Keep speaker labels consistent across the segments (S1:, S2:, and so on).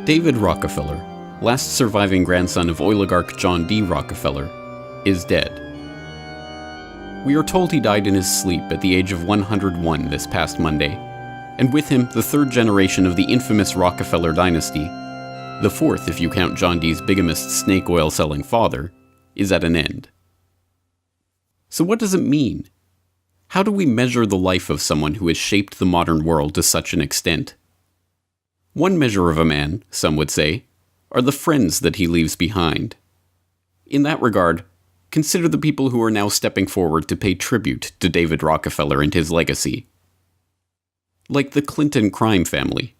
S1: David Rockefeller, last surviving grandson of oligarch John D. Rockefeller, is dead. We are told he died in his sleep at the age of 101 this past Monday, and with him the third generation of the infamous Rockefeller dynasty, the fourth if you count John D.'s bigamist snake oil selling father, is at an end. So what does it mean? How do we measure the life of someone who has shaped the modern world to such an extent? One measure of a man, some would say, are the friends that he leaves behind. In that regard, consider the people who are now stepping forward to pay tribute to David Rockefeller and his legacy. Like the Clinton crime family.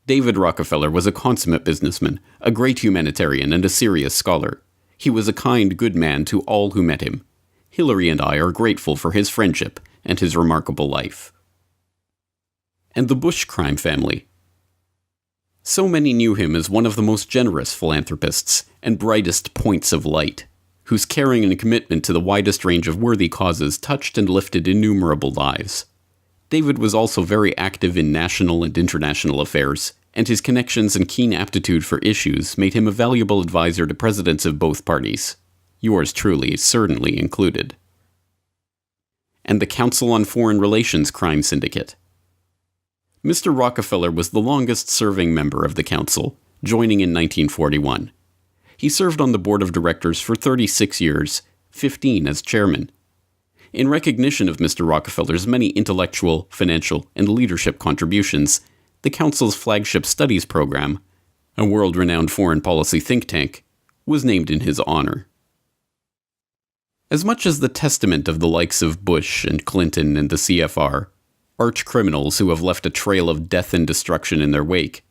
S1: David Rockefeller was a consummate businessman, a great humanitarian, and a serious scholar. He was a kind, good man to all who met him. Hillary and I are grateful for his friendship and his remarkable life. And the Bush crime family. So many knew him as one of the most generous philanthropists and brightest points of light, whose caring and commitment to the widest range of worthy causes touched and lifted innumerable lives. David was also very active in national and international affairs, and his connections and keen aptitude for issues made him a valuable advisor to presidents of both parties, yours truly certainly included. And the Council on Foreign Relations crime syndicate. Mr. Rockefeller was the longest-serving member of the council, joining in 1941. He served on the board of directors for 36 years, 15 as chairman. In recognition of Mr. Rockefeller's many intellectual, financial, and leadership contributions, the council's flagship studies program, a world-renowned foreign policy think tank, was named in his honor. As much as the testament of the likes of Bush and Clinton and the CFR, arch-criminals who have left a trail of death and destruction in their wake,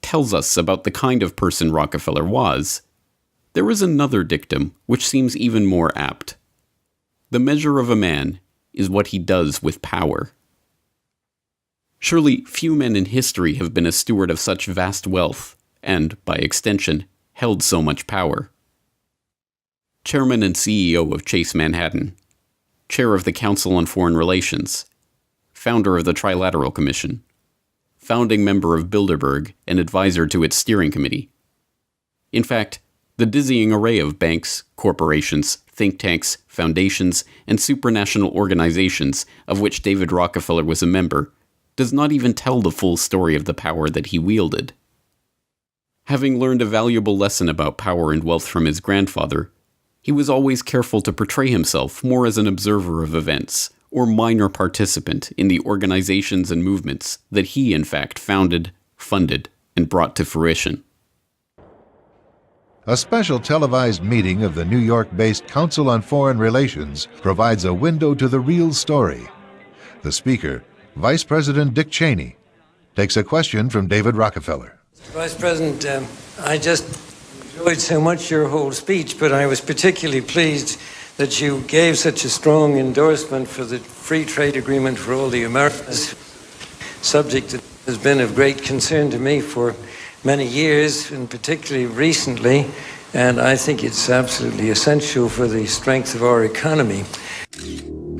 S1: tells us about the kind of person Rockefeller was, there is another dictum which seems even more apt. The measure of a man is what he does with power. Surely few men in history have been a steward of such vast wealth, and, by extension, held so much power. Chairman and CEO of Chase Manhattan, Chair of the Council on Foreign Relations, Founder of the Trilateral Commission, founding member of Bilderberg and advisor to its steering committee. In fact, the dizzying array of banks, corporations, think tanks, foundations, and supranational organizations of which David Rockefeller was a member does not even tell the full story of the power that he wielded. Having learned a valuable lesson about power and wealth from his grandfather, he was always careful to portray himself more as an observer of events, or minor participant in the organizations and movements that he in fact founded, funded, and brought to fruition.
S2: A special televised meeting of the New York-based Council on Foreign Relations provides a window to the real story. The speaker, Vice President Dick Cheney, takes a question from David Rockefeller.
S3: Vice President, I just enjoyed so much your whole speech, but I was particularly pleased that you gave such a strong endorsement for the free trade agreement for all the Americas, subject that has been of great concern to me for many years, and particularly recently, and I think it's absolutely essential for the strength of our economy.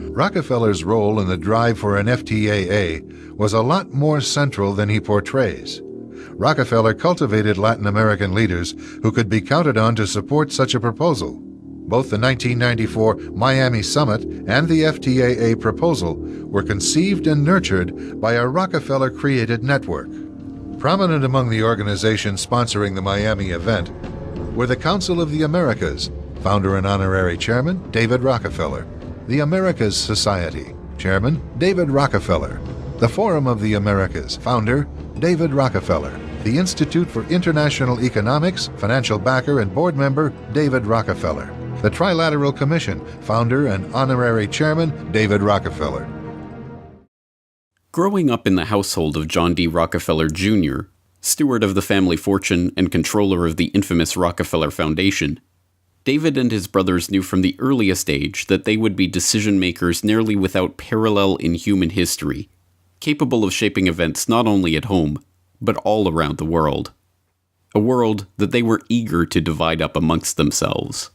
S2: Rockefeller's role in the drive for an FTAA was a lot more central than he portrays. Rockefeller cultivated Latin American leaders who could be counted on to support such a proposal. Both the 1994 Miami Summit and the FTAA proposal were conceived and nurtured by a Rockefeller-created network. Prominent among the organizations sponsoring the Miami event were the Council of the Americas, founder and honorary chairman David Rockefeller, the Americas Society, chairman David Rockefeller, the Forum of the Americas, founder David Rockefeller, the Institute for International Economics, financial backer and board member David Rockefeller, the Trilateral Commission, founder and honorary chairman David Rockefeller.
S1: Growing up in the household of John D. Rockefeller Jr., steward of the family fortune and controller of the infamous Rockefeller Foundation, David and his brothers knew from the earliest age that they would be decision-makers nearly without parallel in human history, capable of shaping events not only at home, but all around the world. A world that they were eager to divide up amongst themselves.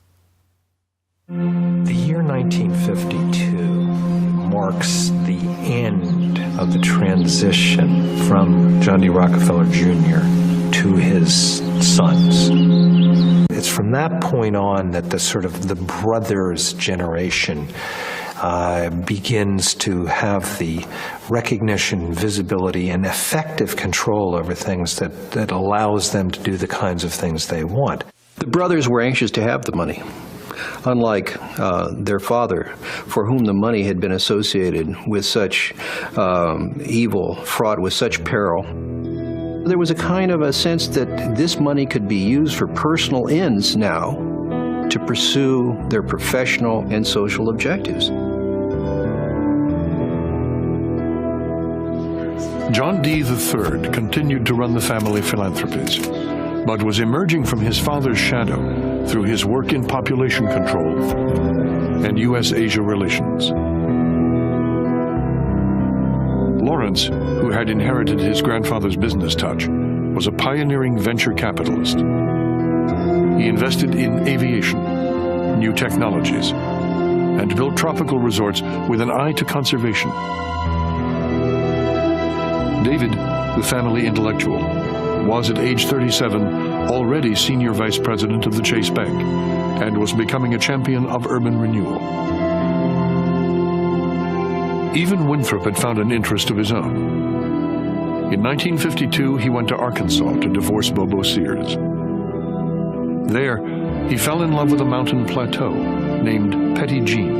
S4: The year 1952 marks the end of the transition from John D. Rockefeller Jr. to his sons. It's from that point on that the sort of the brothers generation begins to have the recognition, visibility, and effective control over things that allows them to do the kinds of things they want.
S5: The brothers were anxious to have the money. Unlike their father, for whom the money had been associated with such evil, fraught with such peril, there was a kind of a sense that this money could be used for personal ends now to pursue their professional and social objectives.
S6: John D. III continued to run the family philanthropies, but was emerging from his father's shadow through his work in population control and U.S.-Asia relations. Lawrence, who had inherited his grandfather's business touch, was a pioneering venture capitalist. He invested in aviation, new technologies, and built tropical resorts with an eye to conservation. David, the family intellectual, was at age 37 already senior vice president of the Chase Bank and was becoming a champion of urban renewal. Even Winthrop had found an interest of his own. In 1952, he went to Arkansas to divorce Bobo Sears. There, he fell in love with a mountain plateau named Petit Jean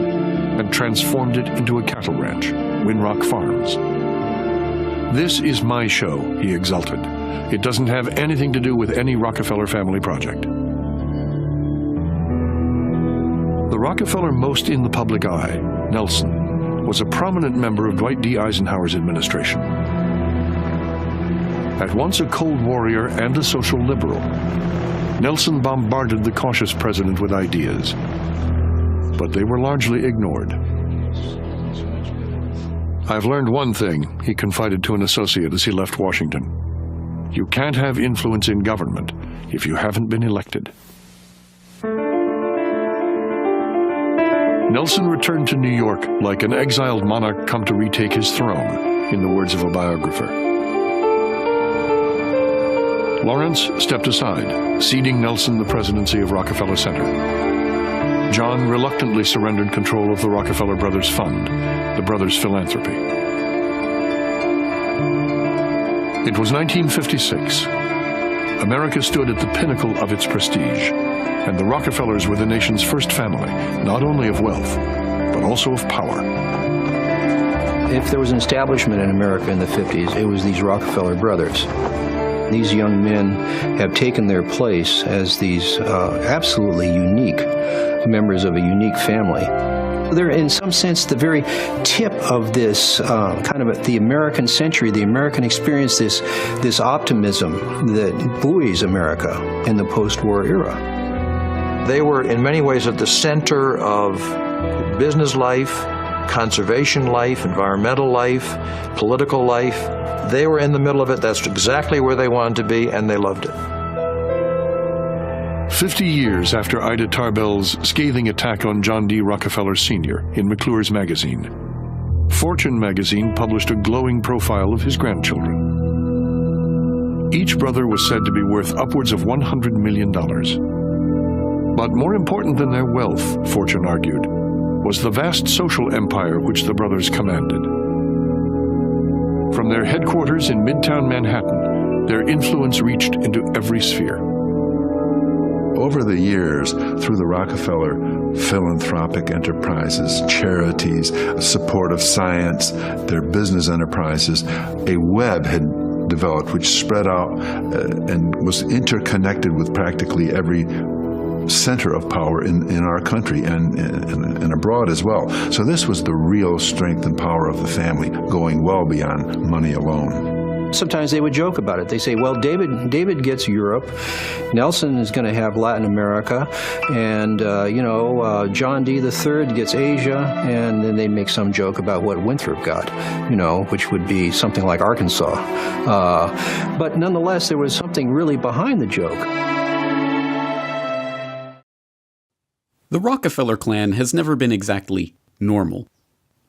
S6: and transformed it into a cattle ranch, Winrock Farms. "This is my show," he exulted. "It doesn't have anything to do with any Rockefeller family project." The Rockefeller most in the public eye, Nelson, was a prominent member of Dwight D. Eisenhower's administration. At once a cold warrior and a social liberal, Nelson bombarded the cautious president with ideas, but they were largely ignored. "I've learned one thing," he confided to an associate as he left Washington. "You can't have influence in government if you haven't been elected." Nelson returned to New York like an exiled monarch come to retake his throne, in the words of a biographer. Lawrence stepped aside, ceding Nelson the presidency of Rockefeller Center. John reluctantly surrendered control of the Rockefeller Brothers Fund, the brothers' philanthropy. It was 1956. America stood at the pinnacle of its prestige, and the Rockefellers were the nation's first family, not only of wealth, but also of power.
S5: If there was an establishment in America in the 50s, it was these Rockefeller brothers. These young men have taken their place as these absolutely unique members of a unique family. They're, in some sense, the very tip of this kind of the American century, the American experience, this optimism that buoys America in the post-war era.
S4: They were, in many ways, at the center of business life, conservation life, environmental life, political life. They were in the middle of it. That's exactly where they wanted to be, and they loved it.
S6: 50 years after Ida Tarbell's scathing attack on John D. Rockefeller Sr. in McClure's magazine, Fortune magazine published a glowing profile of his grandchildren. Each brother was said to be worth upwards of $100 million. But more important than their wealth, Fortune argued, was the vast social empire which the brothers commanded. From their headquarters in Midtown Manhattan, their influence reached into every sphere.
S2: Over the years, through the Rockefeller philanthropic enterprises, charities, support of science, their business enterprises, a web had developed which spread out and was interconnected with practically every center of power in our country and abroad as well. So this was the real strength and power of the family, going well beyond money alone.
S5: Sometimes they would joke about it. They say, well, David gets Europe, Nelson is going to have Latin America, and, John D. III gets Asia, and then they'd make some joke about what Winthrop got, which would be something like Arkansas. But nonetheless, there was something really behind the joke.
S1: The Rockefeller clan has never been exactly normal.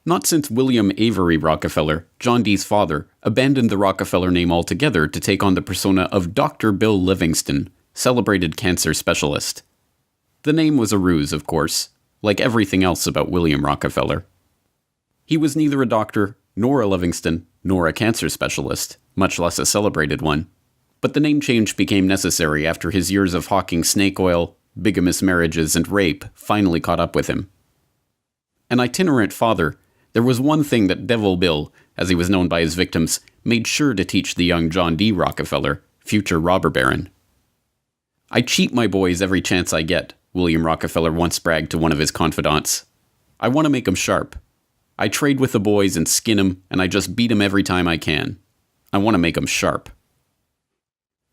S1: Not since William Avery Rockefeller, John D's father, abandoned the Rockefeller name altogether to take on the persona of Dr. Bill Livingston, celebrated cancer specialist. The name was a ruse, of course, like everything else about William Rockefeller. He was neither a doctor, nor a Livingston, nor a cancer specialist, much less a celebrated one. But the name change became necessary after his years of hawking snake oil, bigamous marriages, and rape finally caught up with him. An itinerant father, there was one thing that Devil Bill, as he was known by his victims, made sure to teach the young John D. Rockefeller, future robber baron. "I cheat my boys every chance I get," William Rockefeller once bragged to one of his confidants. "I want to make 'em sharp. I trade with the boys and skin 'em, and I just beat 'em every time I can. I want to make 'em sharp."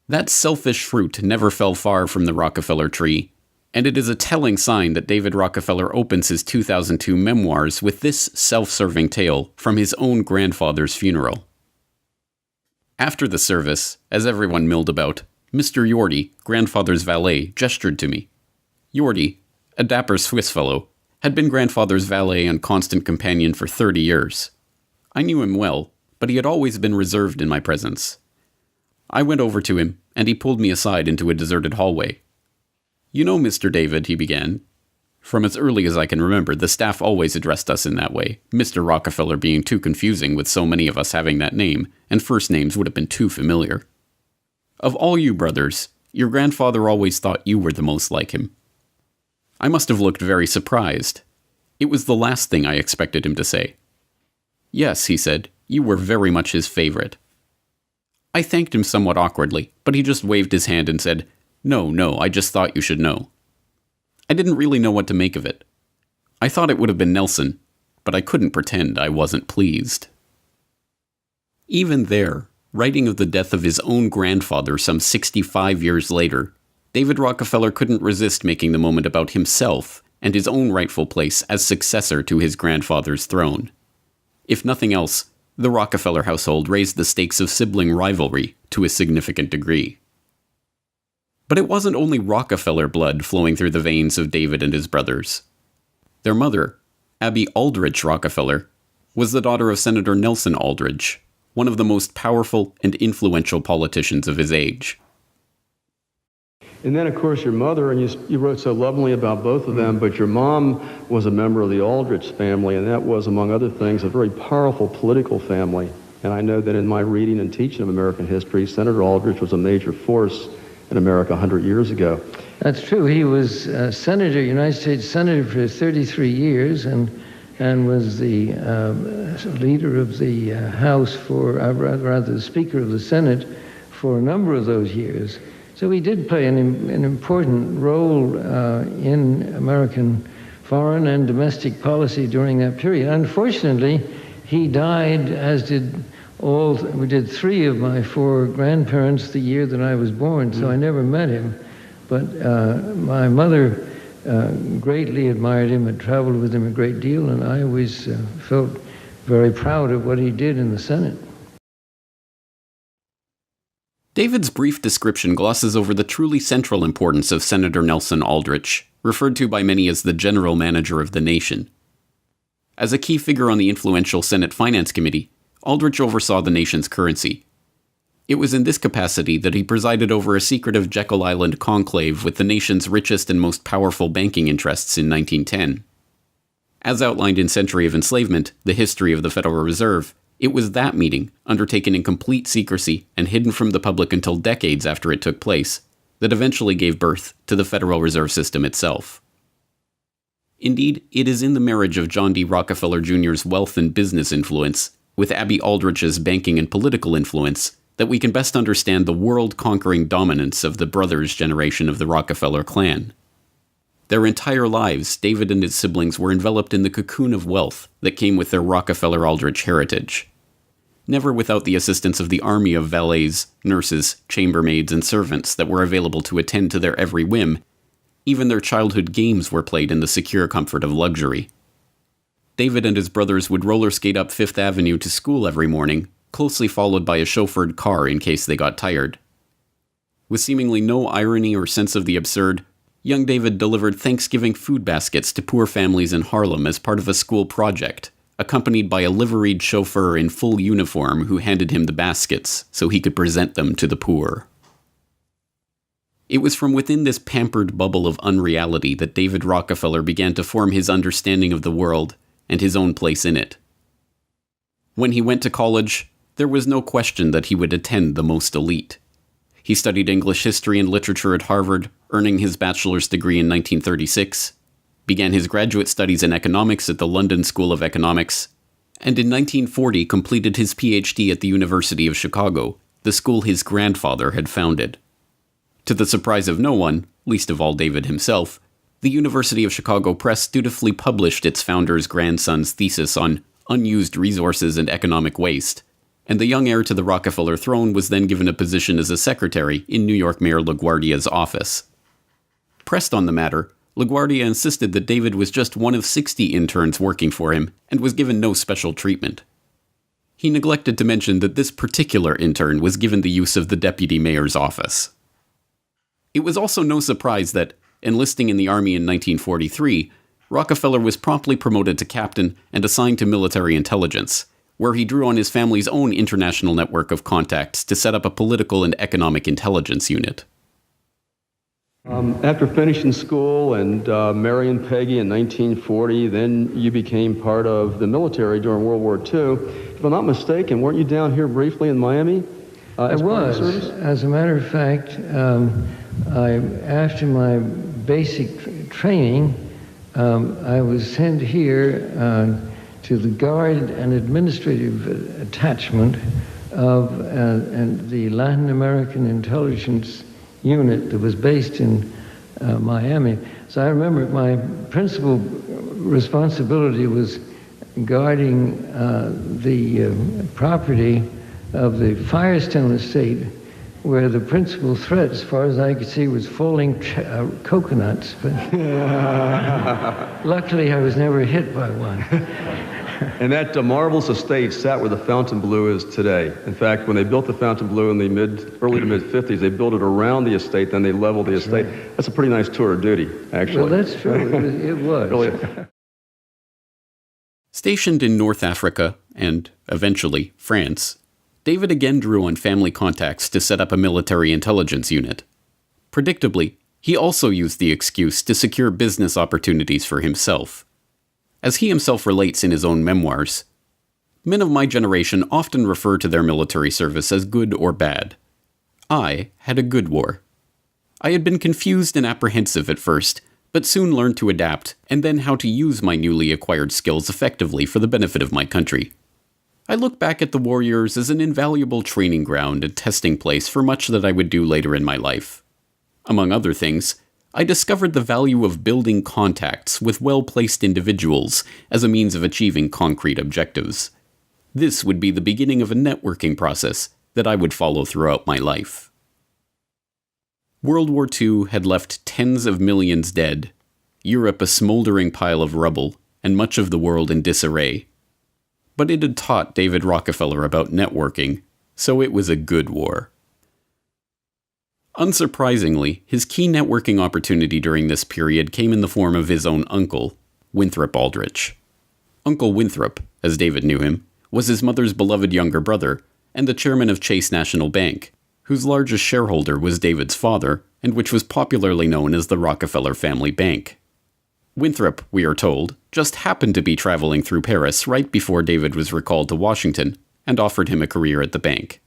S1: That selfish fruit never fell far from the Rockefeller tree, and it is a telling sign that David Rockefeller opens his 2002 memoirs with this self-serving tale from his own grandfather's funeral. After the service, as everyone milled about, Mr. Yorty, grandfather's valet, gestured to me. Yorty, a dapper Swiss fellow, had been grandfather's valet and constant companion for 30 years. I knew him well, but he had always been reserved in my presence. I went over to him, and he pulled me aside into a deserted hallway. "You know, Mr. David," he began. From as early as I can remember, the staff always addressed us in that way, Mr. Rockefeller being too confusing with so many of us having that name, and first names would have been too familiar. "Of all you brothers, your grandfather always thought you were the most like him." I must have looked very surprised. It was the last thing I expected him to say. "Yes," he said, "you were very much his favorite." I thanked him somewhat awkwardly, but he just waved his hand and said, No, I just thought you should know." I didn't really know what to make of it. I thought it would have been Nelson, but I couldn't pretend I wasn't pleased. Even there, writing of the death of his own grandfather some 65 years later, David Rockefeller couldn't resist making the moment about himself and his own rightful place as successor to his grandfather's throne. If nothing else, the Rockefeller household raised the stakes of sibling rivalry to a significant degree. But it wasn't only Rockefeller blood flowing through the veins of David and his brothers. Their mother, Abby Aldrich Rockefeller, was the daughter of Senator Nelson Aldrich, one of the most powerful and influential politicians of his age.
S7: And then, of course, your mother, and you wrote so lovingly about both of them, but your mom was a member of the Aldrich family, and that was, among other things, a very powerful political family. And I know that in my reading and teaching of American history, Senator Aldrich was a major force in America 100 years ago.
S3: That's true. He was United States Senator for 33 years and was the leader of the House rather the Speaker of the Senate for a number of those years. So he did play an important role in American foreign and domestic policy during that period. Unfortunately, he died, as did we did 3 of my 4 grandparents the year that I was born, so I never met him. But my mother greatly admired him and traveled with him a great deal, and I always felt very proud of what he did in the Senate.
S1: David's brief description glosses over the truly central importance of Senator Nelson Aldrich, referred to by many as the general manager of the nation. As a key figure on the influential Senate Finance Committee, Aldrich oversaw the nation's currency. It was in this capacity that he presided over a secretive Jekyll Island conclave with the nation's richest and most powerful banking interests in 1910. As outlined in Century of Enslavement, the history of the Federal Reserve, it was that meeting, undertaken in complete secrecy and hidden from the public until decades after it took place, that eventually gave birth to the Federal Reserve System itself. Indeed, it is in the marriage of John D. Rockefeller Jr.'s wealth and business influence with Abby Aldrich's banking and political influence that we can best understand the world-conquering dominance of the brothers' generation of the Rockefeller clan. Their entire lives, David and his siblings were enveloped in the cocoon of wealth that came with their Rockefeller-Aldrich heritage. Never without the assistance of the army of valets, nurses, chambermaids, and servants that were available to attend to their every whim, even their childhood games were played in the secure comfort of luxury. David and his brothers would roller skate up Fifth Avenue to school every morning, closely followed by a chauffeured car in case they got tired. With seemingly no irony or sense of the absurd, young David delivered Thanksgiving food baskets to poor families in Harlem as part of a school project, accompanied by a liveried chauffeur in full uniform who handed him the baskets so he could present them to the poor. It was from within this pampered bubble of unreality that David Rockefeller began to form his understanding of the world and his own place in it. When he went to college, there was no question that he would attend the most elite. He studied English history and literature at Harvard, earning his bachelor's degree in 1936, began his graduate studies in economics at the London School of Economics, and in 1940 completed his PhD at the University of Chicago, the school his grandfather had founded. To the surprise of no one, least of all David himself, the University of Chicago Press dutifully published its founder's grandson's thesis on unused resources and economic waste, and the young heir to the Rockefeller throne was then given a position as a secretary in New York Mayor LaGuardia's office. Pressed on the matter, LaGuardia insisted that David was just one of 60 interns working for him and was given no special treatment. He neglected to mention that this particular intern was given the use of the deputy mayor's office. It was also no surprise that, enlisting in the army in 1943, Rockefeller was promptly promoted to captain and assigned to military intelligence, where he drew on his family's own international network of contacts to set up a political and economic intelligence unit.
S7: After finishing school and marrying Peggy in 1940, then you became part of the military during World War II. If I'm not mistaken, weren't you down here briefly in Miami?
S3: I was. As a matter of fact, after my basic training, I was sent here to the Guard and Administrative Attachment of the Latin American Intelligence Unit that was based in Miami. So I remember my principal responsibility was guarding the property of the Firestone estate, where the principal threat, as far as I could see, was falling coconuts. But luckily, I was never hit by one.
S7: And that marvelous estate sat where the Fontainebleau is today. In fact, when they built the Fontainebleau in the early to mid-50s, they built it around the estate, then they leveled the estate. Right. That's a pretty nice tour of duty, actually.
S3: Well, that's true. It was.
S7: Really.
S1: Stationed in North Africa, and eventually France, David again drew on family contacts to set up a military intelligence unit. Predictably, he also used the excuse to secure business opportunities for himself. As he himself relates in his own memoirs, men of my generation often refer to their military service as good or bad. I had a good war. I had been confused and apprehensive at first, but soon learned to adapt, and then how to use my newly acquired skills effectively for the benefit of my country. I look back at the war years as an invaluable training ground and testing place for much that I would do later in my life. Among other things, I discovered the value of building contacts with well-placed individuals as a means of achieving concrete objectives. This would be the beginning of a networking process that I would follow throughout my life. World War II had left tens of millions dead, Europe a smoldering pile of rubble, and much of the world in disarray. But it had taught David Rockefeller about networking, so it was a good war. Unsurprisingly, his key networking opportunity during this period came in the form of his own uncle, Winthrop Aldrich. Uncle Winthrop, as David knew him, was his mother's beloved younger brother, and the chairman of Chase National Bank, whose largest shareholder was David's father, and which was popularly known as the Rockefeller Family Bank. Winthrop, we are told, just happened to be traveling through Paris right before David was recalled to Washington, and offered him a career at the bank.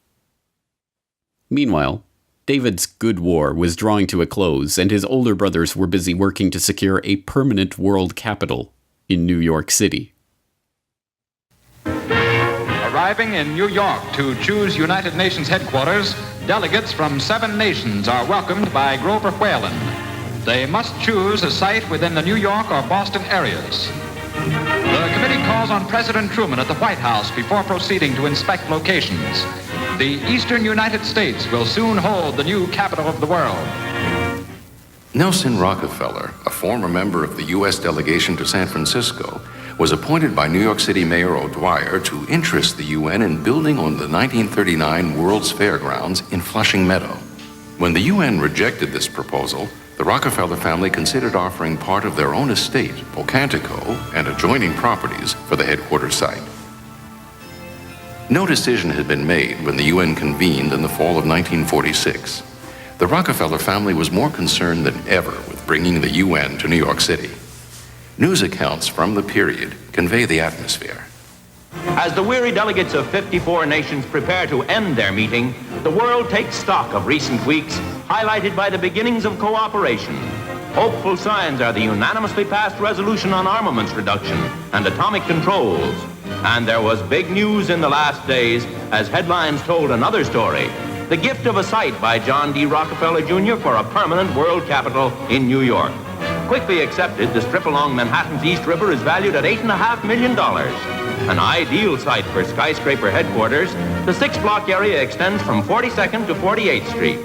S1: Meanwhile, David's good war was drawing to a close, and his older brothers were busy working to secure a permanent world capital in New York City.
S8: Arriving in New York to choose United Nations headquarters, delegates from 7 nations are welcomed by Grover Whalen. They must choose a site within the New York or Boston areas. The committee calls on President Truman at the White House before proceeding to inspect locations. The eastern United States will soon hold the new capital of the world.
S9: Nelson Rockefeller, a former member of the U.S. delegation to San Francisco, was appointed by New York City Mayor O'Dwyer to interest the UN in building on the 1939 World's Fairgrounds in Flushing Meadow. When the UN rejected this proposal, the Rockefeller family considered offering part of their own estate, Pocantico, and adjoining properties for the headquarters site. No decision had been made when the UN convened in the fall of 1946. The Rockefeller family was more concerned than ever with bringing the UN to New York City. News accounts from the period convey the atmosphere.
S10: As the weary delegates of 54 nations prepare to end their meeting, the world takes stock of recent weeks, highlighted by the beginnings of cooperation. Hopeful signs are the unanimously passed resolution on armaments reduction and atomic controls. And there was big news in the last days as headlines told another story. The gift of a site by John D. Rockefeller Jr. for a permanent world capital in New York. Quickly accepted, the strip along Manhattan's East River is valued at $8.5 million. An ideal site for skyscraper headquarters, the 6-block area extends from 42nd to 48th Street.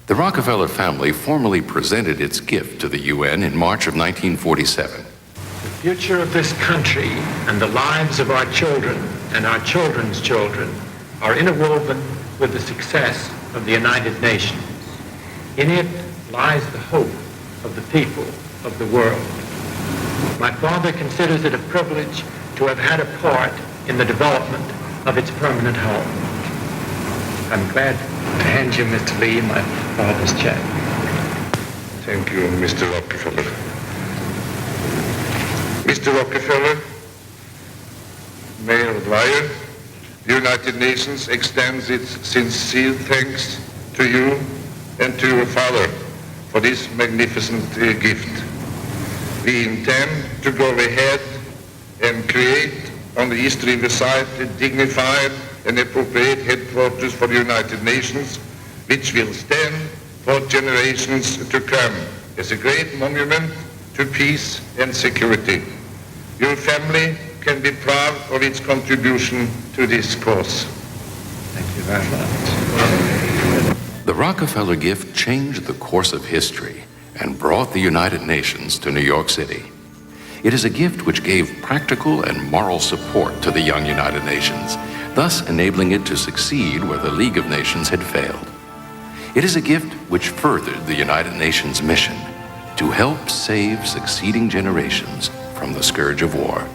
S9: The Rockefeller family formally presented its gift to the UN in March of 1947.
S11: The future of this country and the lives of our children and our children's children are interwoven with the success of the United Nations. In it lies the hope of the people of the world. My father considers it a privilege to have had a part in the development of its permanent home. I'm glad to hand you, Mr. Lee, my father's check.
S12: Thank you, Mr. Rockefeller. Mr. Rockefeller, Mayor Dwyer, the United Nations extends its sincere thanks to you and to your father for this magnificent gift. We intend to go ahead and create on the East River site a dignified and appropriate headquarters for the United Nations, which will stand for generations to come as a great monument to peace and security. Your family can be proud of its contribution to this cause.
S11: Thank you very much.
S9: The Rockefeller gift changed the course of history and brought the United Nations to New York City. It is a gift which gave practical and moral support to the young United Nations, thus enabling it to succeed where the League of Nations had failed. It is a gift which furthered the United Nations mission to help save succeeding generations from the scourge of war.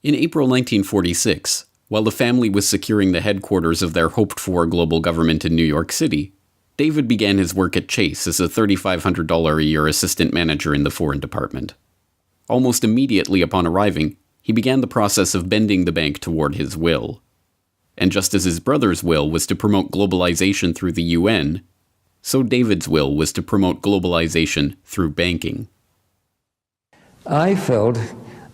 S1: In April 1946, while the family was securing the headquarters of their hoped-for global government in New York City, David began his work at Chase as a $3,500 a year assistant manager in the Foreign Department. Almost immediately upon arriving, he began the process of bending the bank toward his will. And just as his brother's will was to promote globalization through the UN, so David's will was to promote globalization through banking.
S3: I felt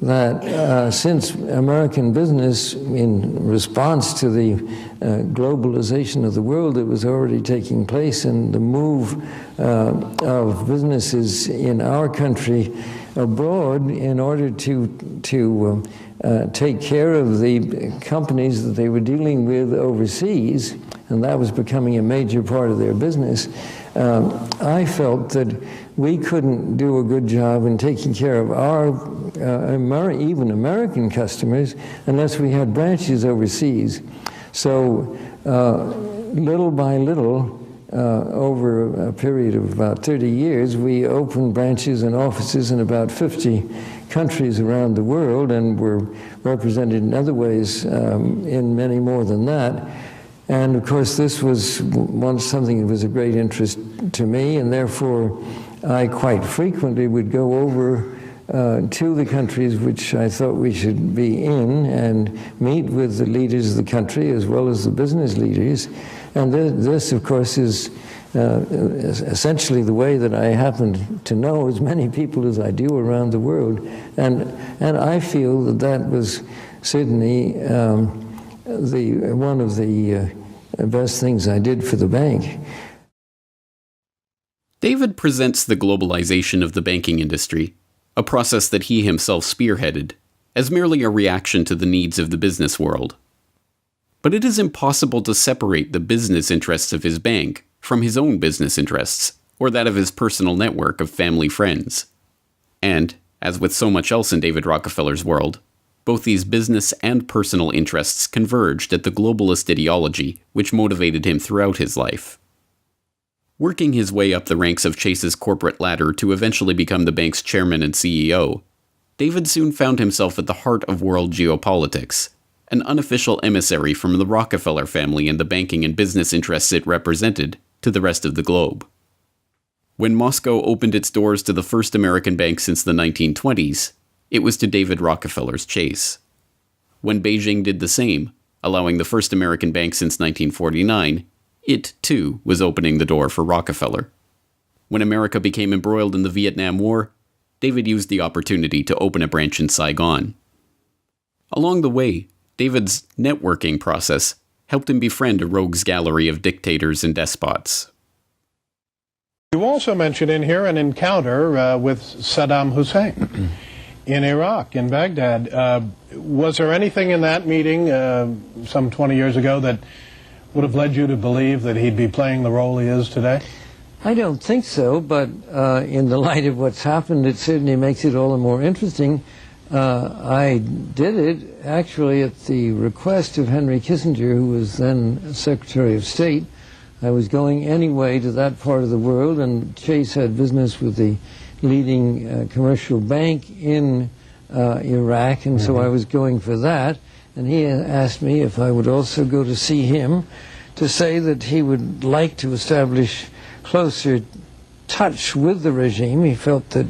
S3: that since American business, in response to the globalization of the world that was already taking place and the move of businesses in our country abroad in order to take care of the companies that they were dealing with overseas, and that was becoming a major part of their business, I felt that we couldn't do a good job in taking care of our even American customers unless we had branches overseas. So little by little, over a period of about 30 years, we opened branches and offices in about 50 countries around the world, and were represented in other ways in many more than that. And of course, this was something that was of great interest to me, and therefore I quite frequently would go over to the countries which I thought we should be in and meet with the leaders of the country as well as the business leaders. And this, of course, is essentially the way that I happen to know as many people as I do around the world. And I feel that that was certainly one of the best things I did for the bank.
S1: David presents the globalization of the banking industry, a process that he himself spearheaded, as merely a reaction to the needs of the business world. But it is impossible to separate the business interests of his bank from his own business interests, or that of his personal network of family friends. And, as with so much else in David Rockefeller's world, Both these business and personal interests converged at the globalist ideology, which motivated him throughout his life. Working his way up the ranks of Chase's corporate ladder to eventually become the bank's chairman and CEO, David soon found himself at the heart of world geopolitics, an unofficial emissary from the Rockefeller family and the banking and business interests it represented to the rest of the globe. When Moscow opened its doors to the first American bank since the 1920s, it was to David Rockefeller's Chase. When Beijing did the same, allowing the first American bank since 1949, it, too, was opening the door for Rockefeller. When America became embroiled in the Vietnam War, David used the opportunity to open a branch in Saigon. Along the way, David's networking process helped him befriend a rogues gallery of dictators and despots.
S13: You also mentioned in here an encounter with Saddam Hussein in Iraq, in Baghdad. Was there anything in that meeting some 20 years ago that would have led you to believe that he'd be playing the role he is today?
S3: I don't think so, but in the light of what's happened, it certainly makes it all the more interesting. I did it actually at the request of Henry Kissinger, who was then Secretary of State. I was going anyway to that part of the world, and Chase had business with the leading commercial bank in Iraq, and so I was going for that. And he asked me if I would also go to see him to say that he would like to establish closer touch with the regime. He felt that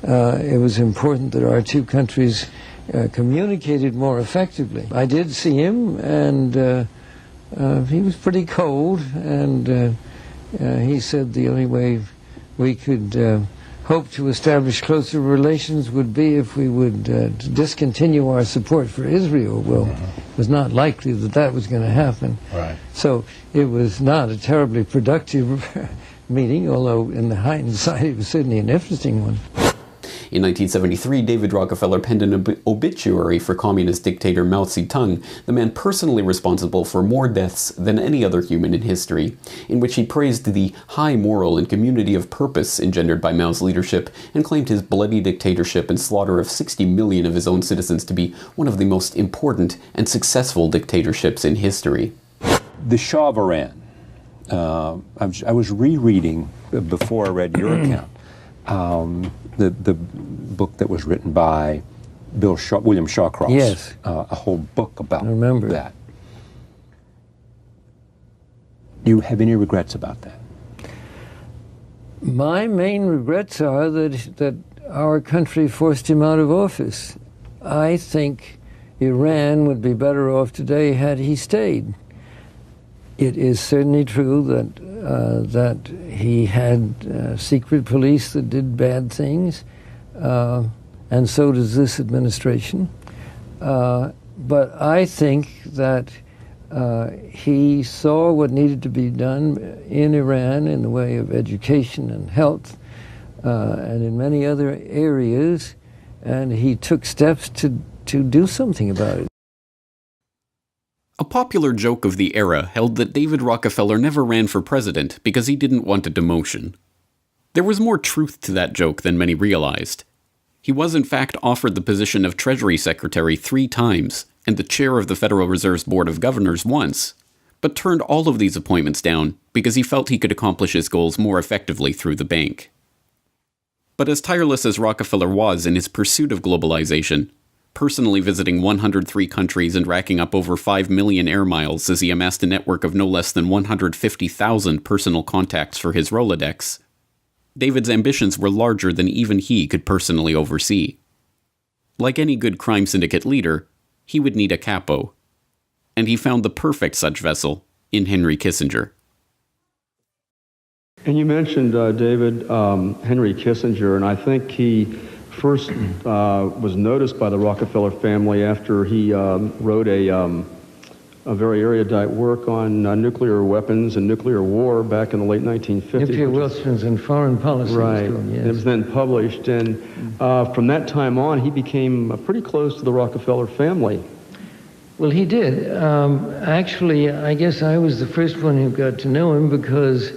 S3: it was important that our two countries communicated more effectively. I did see him, and he was pretty cold, and he said the only way we could hope to establish closer relations would be if we would discontinue our support for Israel. Well, it was not likely that that was going to happen.
S13: Right.
S3: So it was not a terribly productive meeting, although in the hindsight it was certainly an interesting one.
S1: In 1973, David Rockefeller penned an obituary for communist dictator Mao Zedong, the man personally responsible for more deaths than any other human in history, in which he praised the high moral and community of purpose engendered by Mao's leadership and claimed his bloody dictatorship and slaughter of 60 million of his own citizens to be one of the most important and successful dictatorships in history.
S14: The Shah of Iran. I was rereading before I read your account. The book that was written by William Shawcross.
S3: Yes.
S14: A whole book about
S3: that.
S14: Do you have any regrets about that?
S3: My main regrets are that our country forced him out of office. I think Iran would be better off today had he stayed. It is certainly true that he had secret police that did bad things, and so does this administration. But I think that he saw what needed to be done in Iran in the way of education and health, and in many other areas, and he took steps to do something about it.
S1: A popular joke of the era held that David Rockefeller never ran for president because he didn't want a demotion. There was more truth to that joke than many realized. He was in fact offered the position of Treasury Secretary 3 times and the chair of the Federal Reserve's Board of Governors once, but turned all of these appointments down because he felt he could accomplish his goals more effectively through the bank. But as tireless as Rockefeller was in his pursuit of globalization, personally visiting 103 countries and racking up over 5 million air miles as he amassed a network of no less than 150,000 personal contacts for his Rolodex, David's ambitions were larger than even he could personally oversee. Like any good crime syndicate leader, he would need a capo. And he found the perfect such vessel in Henry Kissinger.
S7: And you mentioned, David, Henry Kissinger, and I think he first was noticed by the Rockefeller family after he wrote a very erudite work on nuclear weapons and nuclear war back in the late 1950s.
S3: Nuclear weapons and foreign policy.
S7: Right.
S3: Yes.
S7: And it was then published, and from that time on, he became pretty close to the Rockefeller family.
S3: Well, he did. Actually, I guess I was the first one who got to know him because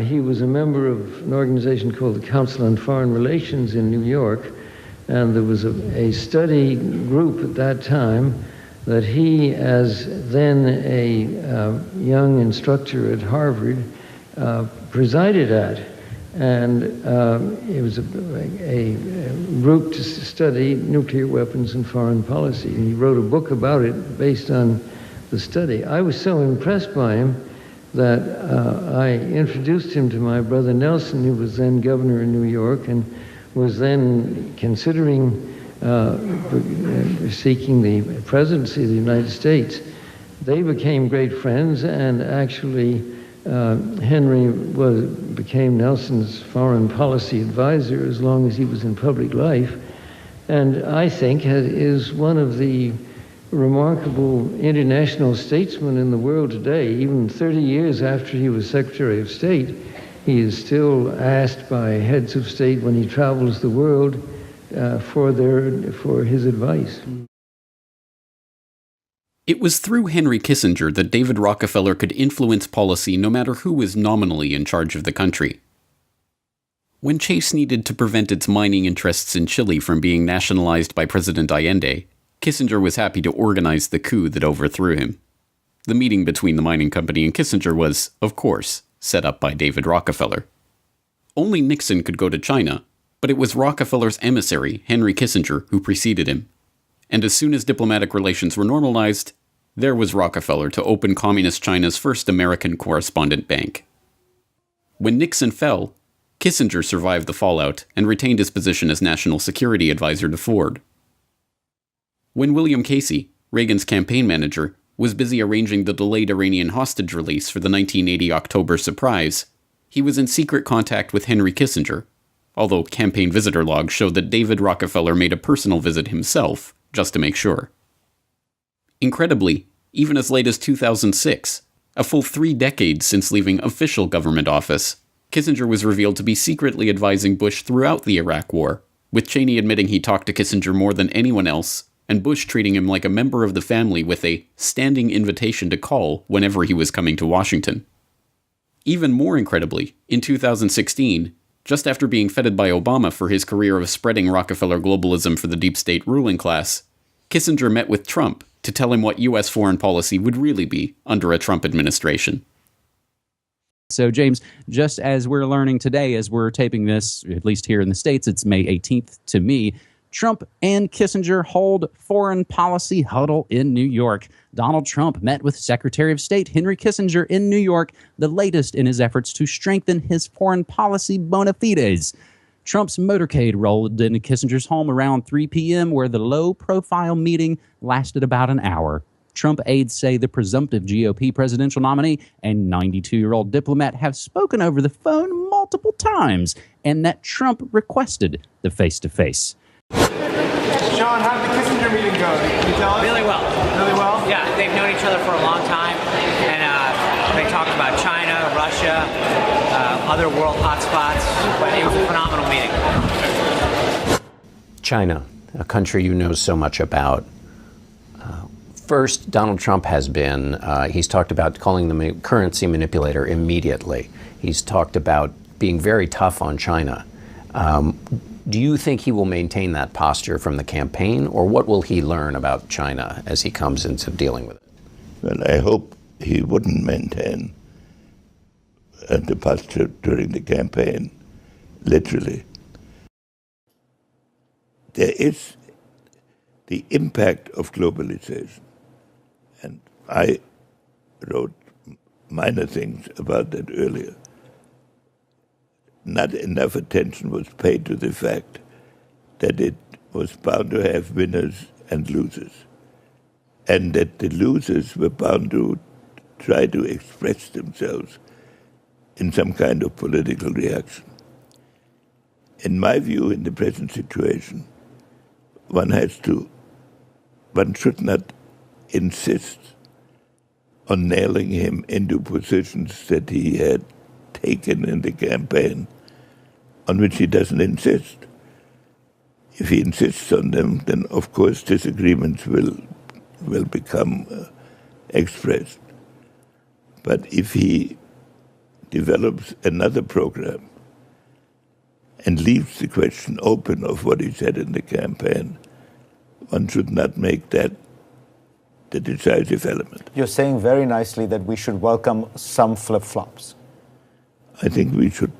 S3: he was a member of an organization called the Council on Foreign Relations in New York, And there was a study group at that time that he, as then a young instructor at Harvard, presided at. And it was a group to study nuclear weapons and foreign policy. And he wrote a book about it based on the study. I was so impressed by him that I introduced him to my brother Nelson, who was then governor in New York and was then considering seeking the presidency of the United States. They became great friends, and actually Henry became Nelson's foreign policy advisor as long as he was in public life, and I think is one of the remarkable international statesmen in the world today. Even 30 years after he was Secretary of State, he is still asked by heads of state when he travels the world for his advice.
S1: It was through Henry Kissinger that David Rockefeller could influence policy no matter who was nominally in charge of the country. When Chase needed to prevent its mining interests in Chile from being nationalized by President Allende, Kissinger was happy to organize the coup that overthrew him. The meeting between the mining company and Kissinger was, of course, set up by David Rockefeller. Only Nixon could go to China, but it was Rockefeller's emissary, Henry Kissinger, who preceded him. And as soon as diplomatic relations were normalized, there was Rockefeller to open Communist China's first American correspondent bank. When Nixon fell, Kissinger survived the fallout and retained his position as National Security Advisor to Ford. When William Casey, Reagan's campaign manager, was busy arranging the delayed Iranian hostage release for the 1980 October surprise, he was in secret contact with Henry Kissinger, although campaign visitor logs showed that David Rockefeller made a personal visit himself, just to make sure. Incredibly, even as late as 2006, a full 3 decades since leaving official government office, Kissinger was revealed to be secretly advising Bush throughout the Iraq War, with Cheney admitting he talked to Kissinger more than anyone else, and Bush treating him like a member of the family with a standing invitation to call whenever he was coming to Washington. Even more incredibly, in 2016, just after being feted by Obama for his career of spreading Rockefeller globalism for the deep state ruling class, Kissinger met with Trump to tell him what U.S. foreign policy would really be under a Trump administration.
S15: So, James, just as we're learning today, as we're taping this, at least here in the States, it's May 18th to me, Trump and Kissinger hold foreign policy huddle in New York. Donald Trump met with Secretary of State Henry Kissinger in New York, the latest in his efforts to strengthen his foreign policy bona fides. Trump's motorcade rolled into Kissinger's home around 3 p.m., where the low-profile meeting lasted about an hour. Trump aides say the presumptive GOP presidential nominee and 92-year-old diplomat have spoken over the phone multiple times, and that Trump requested the face-to-face.
S16: Sean, how did the Kissinger meeting go? Can you tell us?
S17: Really well.
S16: Really well?
S17: Yeah, they've known each other for a long time, and they talked about China, Russia, other world hotspots, but it was a phenomenal meeting.
S18: China, a country you know so much about. First, Donald Trump has been, he's talked about calling them a currency manipulator immediately. He's talked about being very tough on China. Do you think he will maintain that posture from the campaign, or what will he learn about China as he comes into dealing with it?
S19: Well, I hope he wouldn't maintain the posture during the campaign, literally. There is the impact of globalization, and I wrote minor things about that earlier. Not enough attention was paid to the fact that it was bound to have winners and losers, and that the losers were bound to try to express themselves in some kind of political reaction. In my view, in the present situation, one should not insist on nailing him into positions that he had taken in the campaign, on which he doesn't insist. If he insists on them, then of course disagreements will become expressed. But if he develops another program and leaves the question open of what he said in the campaign, one should not make that the decisive element.
S20: You're saying very nicely that we should welcome some flip-flops.
S19: I think we should.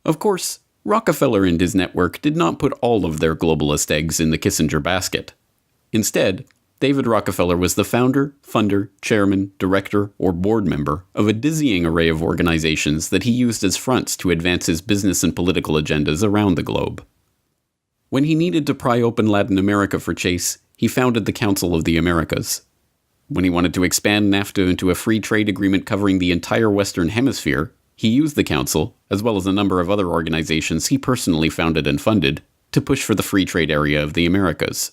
S1: Of course, Rockefeller and his network did not put all of their globalist eggs in the Kissinger basket. Instead, David Rockefeller was the founder, funder, chairman, director, or board member of a dizzying array of organizations that he used as fronts to advance his business and political agendas around the globe. When he needed to pry open Latin America for Chase, he founded the Council of the Americas. When he wanted to expand NAFTA into a free trade agreement covering the entire Western Hemisphere, he used the Council, as well as a number of other organizations he personally founded and funded, to push for the free trade area of the Americas.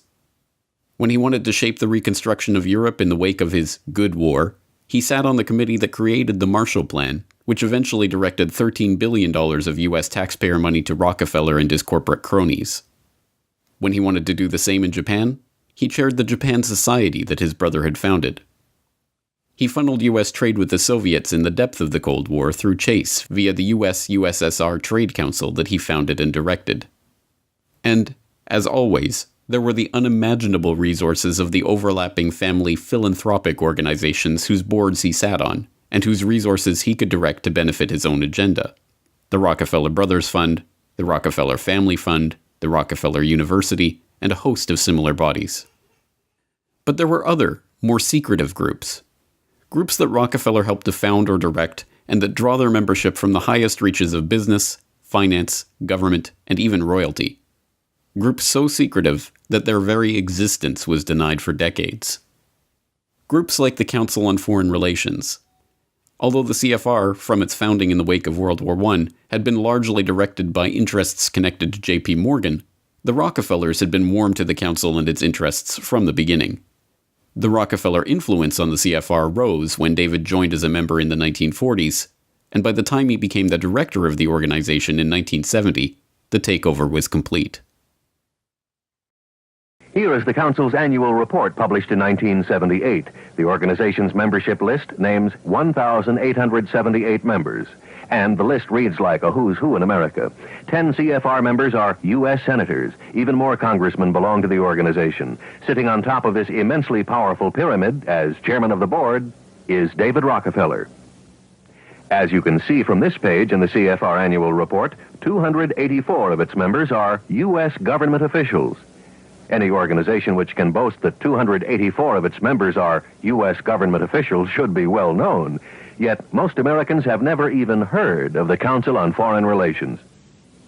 S1: When he wanted to shape the reconstruction of Europe in the wake of his Good War, he sat on the committee that created the Marshall Plan, which eventually directed $13 billion of U.S. taxpayer money to Rockefeller and his corporate cronies. When he wanted to do the same in Japan, he chaired the Japan Society that his brother had founded. He funneled U.S. trade with the Soviets in the depth of the Cold War through Chase via the U.S.-USSR Trade Council that he founded and directed. And, as always, there were the unimaginable resources of the overlapping family philanthropic organizations whose boards he sat on, and whose resources he could direct to benefit his own agenda. The Rockefeller Brothers Fund, the Rockefeller Family Fund, the Rockefeller University, and a host of similar bodies. But there were other, more secretive groups. Groups that Rockefeller helped to found or direct, and that draw their membership from the highest reaches of business, finance, government, and even royalty. Groups so secretive that their very existence was denied for decades. Groups like the Council on Foreign Relations. Although the CFR, from its founding in the wake of World War I, had been largely directed by interests connected to J.P. Morgan, the Rockefellers had been warm to the Council and its interests from the beginning. The Rockefeller influence on the CFR rose when David joined as a member in the 1940s, and by the time he became the director of the organization in 1970, the takeover was complete.
S21: Here is the Council's annual report published in 1978. The organization's membership list names 1,878 members. And the list reads like a who's who in America. 10 CFR members are U.S. senators. Even more congressmen belong to the organization. Sitting on top of this immensely powerful pyramid, as chairman of the board, is David Rockefeller. As you can see from this page in the CFR annual report, 284 of its members are U.S. government officials. Any organization which can boast that 284 of its members are U.S. government officials should be well known. Yet most Americans have never even heard of the Council on Foreign Relations.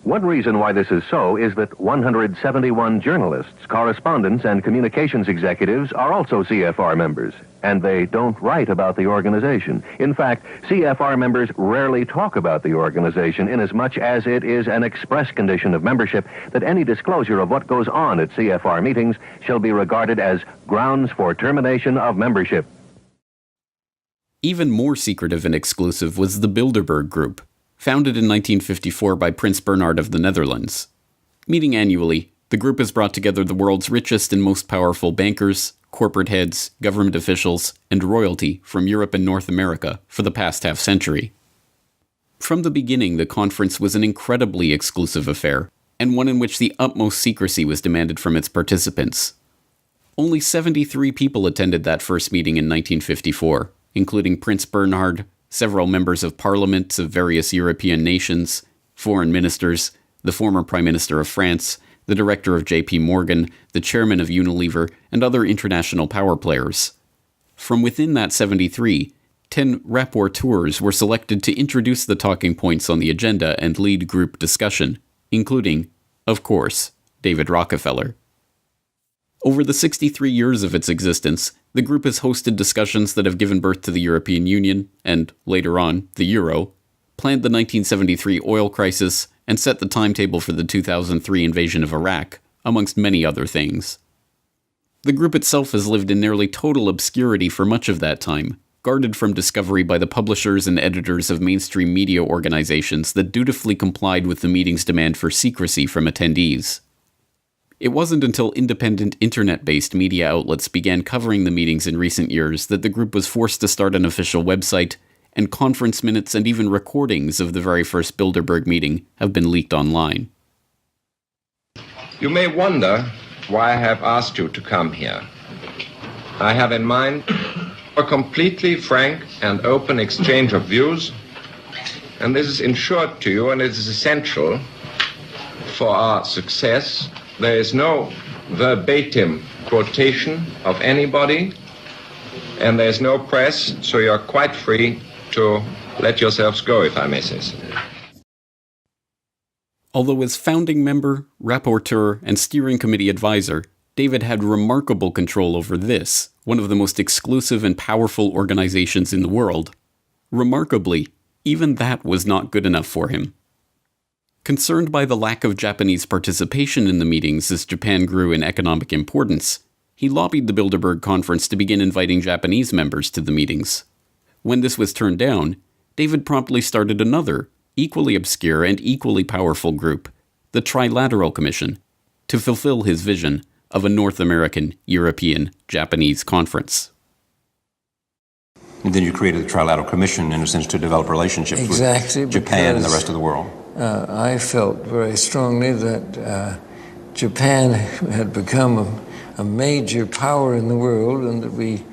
S21: One reason why this is so is that 171 journalists, correspondents, and communications executives are also CFR members, and they don't write about the organization. In fact, CFR members rarely talk about the organization inasmuch as it is an express condition of membership that any disclosure of what goes on at CFR meetings shall be regarded as grounds for termination of membership.
S1: Even more secretive and exclusive was the Bilderberg Group, founded in 1954 by Prince Bernhard of the Netherlands. Meeting annually, the group has brought together the world's richest and most powerful bankers, corporate heads, government officials, and royalty from Europe and North America for the past half-century. From the beginning, the conference was an incredibly exclusive affair, and one in which the utmost secrecy was demanded from its participants. Only 73 people attended that first meeting in 1954, including Prince Bernhard, several members of parliaments of various European nations, foreign ministers, the former Prime Minister of France, the director of J.P. Morgan, the chairman of Unilever, and other international power players. From within that 73, 10 rapporteurs were selected to introduce the talking points on the agenda and lead group discussion, including, of course, David Rockefeller. Over the 63 years of its existence, the group has hosted discussions that have given birth to the European Union, and, later on, the Euro, planned the 1973 oil crisis, and set the timetable for the 2003 invasion of Iraq, amongst many other things. The group itself has lived in nearly total obscurity for much of that time, guarded from discovery by the publishers and editors of mainstream media organizations that dutifully complied with the meeting's demand for secrecy from attendees. It wasn't until independent internet-based media outlets began covering the meetings in recent years that the group was forced to start an official website and conference minutes and even recordings of the very first Bilderberg meeting have been leaked online.
S4: You may wonder why I have asked you to come here. I have in mind a completely frank and open exchange of views, and this is ensured to you, and it is essential for our success. There is no verbatim quotation of anybody, and there's no press, so you're quite free to let yourselves go, if I may say so.
S1: Although as founding member, rapporteur, and steering committee advisor, David had remarkable control over this, one of the most exclusive and powerful organizations in the world. Remarkably, even that was not good enough for him. Concerned by the lack of Japanese participation in the meetings as Japan grew in economic importance, he lobbied the Bilderberg Conference to begin inviting Japanese members to the meetings. When this was turned down, David promptly started another, equally obscure and equally powerful group, the Trilateral Commission, to fulfill his vision of a North American, European, Japanese conference.
S22: And then you created the Trilateral Commission, in a sense, to develop relationships with Japan and the rest of the world.
S3: I felt very strongly that Japan had become a major power in the world, and that we